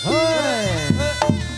Hey!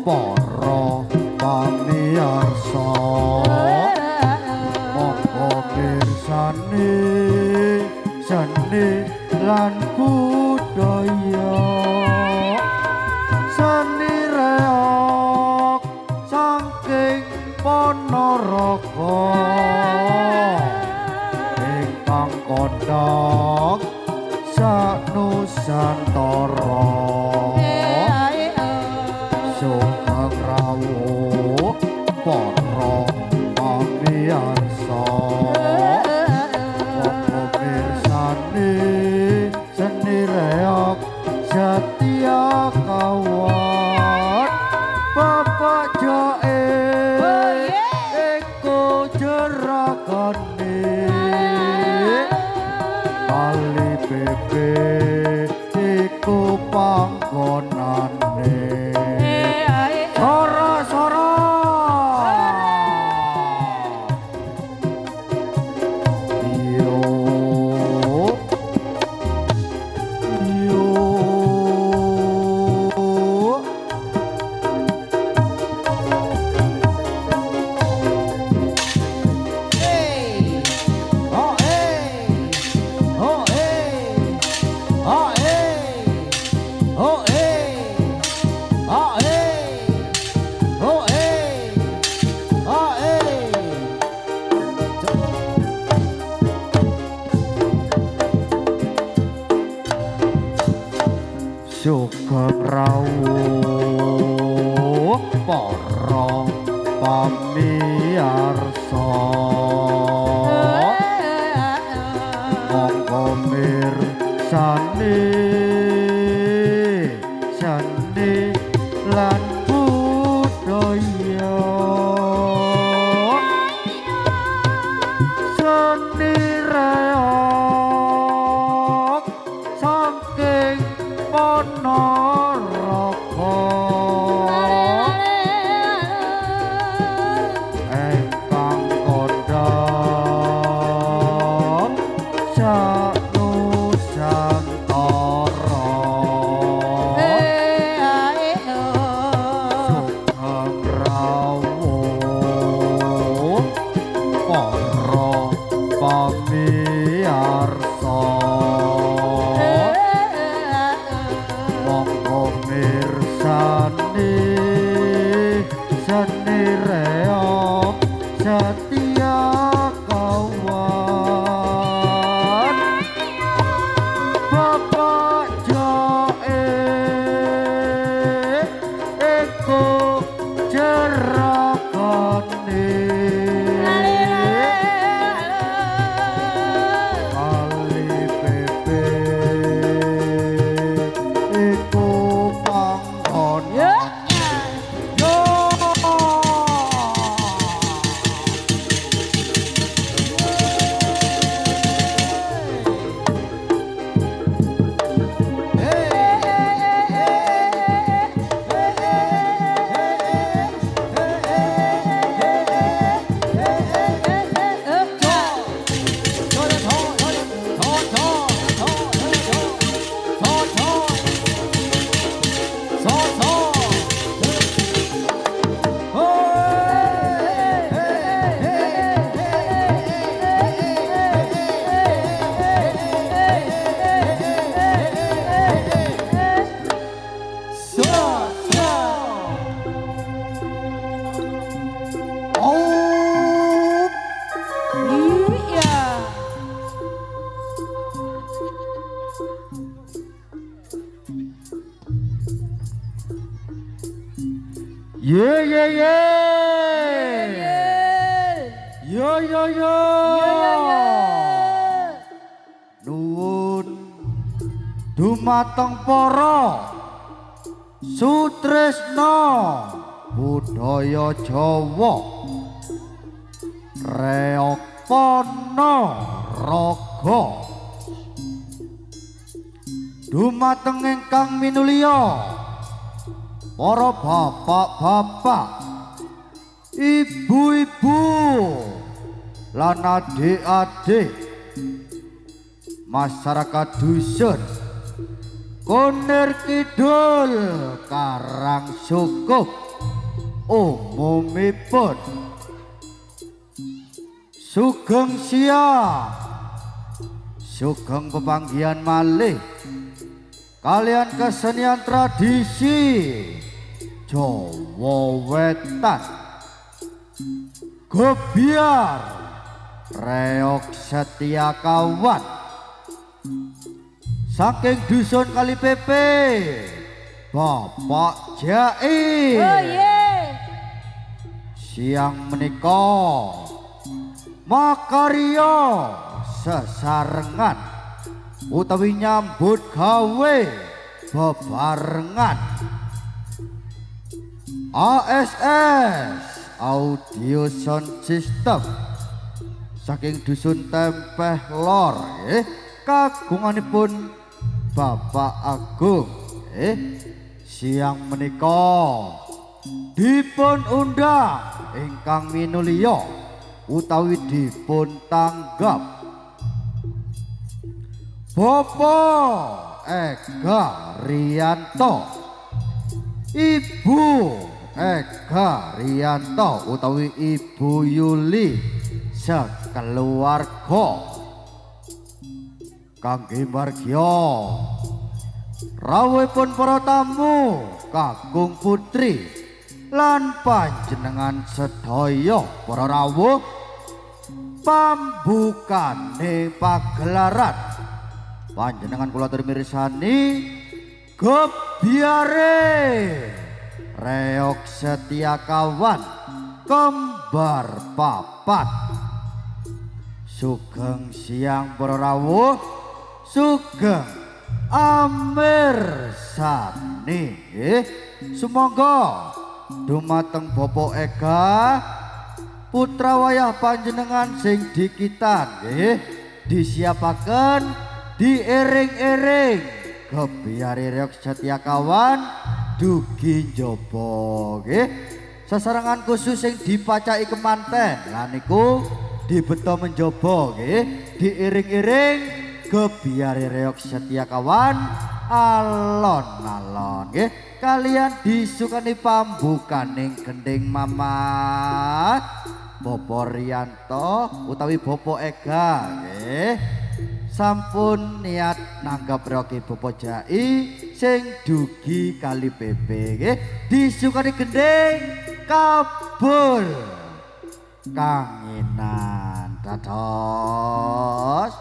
para pamirsa monggo pirsani seni lan budaya seni reok saking Ponorogo ingkang kondhang sak Nusantara sugeng rawuh para pamirsa monggo pirsani seni reok Setia Kawan Bapak Jae Eko Jeragane Kali Bebe iku panggonane sora-sora yo yo sugeng rawuh para pamirsa monggo mirsani seni lan budaya seni reok saking Ponorogo ingkang kondhang sak Nusantara sugeng rawuh para pamirsa monggo mirsani seni reok Setia Kawan Bapak Jae Eko Jeragane Kali Bebe iku panggonane yo ye ye ye yo yo yo nuwun dumateng para sutresna budaya Jawa reok Ponorogo dumateng ingkang minulya para bapak-bapak ibu-ibu lan adik-adik masyarakat dusun Kunir Kidul Karangsukup umumipun. Sugeng siang, sugeng pepanggihan malih kalian kesenian tradisi Jawa Wetan. Gebyar reok setia kawan saking dusun Kali Pepe Bapak Jai. Oh yeah. Siang menika makarya sesarengan utawi nyambut gawe bebarengan ASS Audio Sound System saking dusun Tempeh Lor kagunganipun Bapak Agung. Siang menika dipun undang ingkang minulya utawi dipun tanggap Bapak Ega Rianto, Ibu Ega Rianto utawi Ibu Yuli sekeluarga kangge margya rawuhipun para tamu kakung putri lan panjenengan sedaya para rawuh pambukane pagelaran panjenengan kula mirsani gebyare reok setia kawan kembar papat. Sugeng siang para rawuh, sugeng amirsani. Sumangga dumateng Bapak Ega putra wayah panjenengan sing dikitan disiapaken diiring-iring gebyare reok setia kawan dugi njaba nggih. Sesarengan khusus sing dipacaki kemanten lan niku dibeto menjaba nggih diiring-iring gebyare reok setia kawan alon-alon nggih kalian disukani pambukaning gending Mamat Bapak Rianto utawi Bapak Ega nggih sampun niat nanggap reoke Bapak Jai sing dugi Kali Pepe nggih disukani gending kabul kangenan dados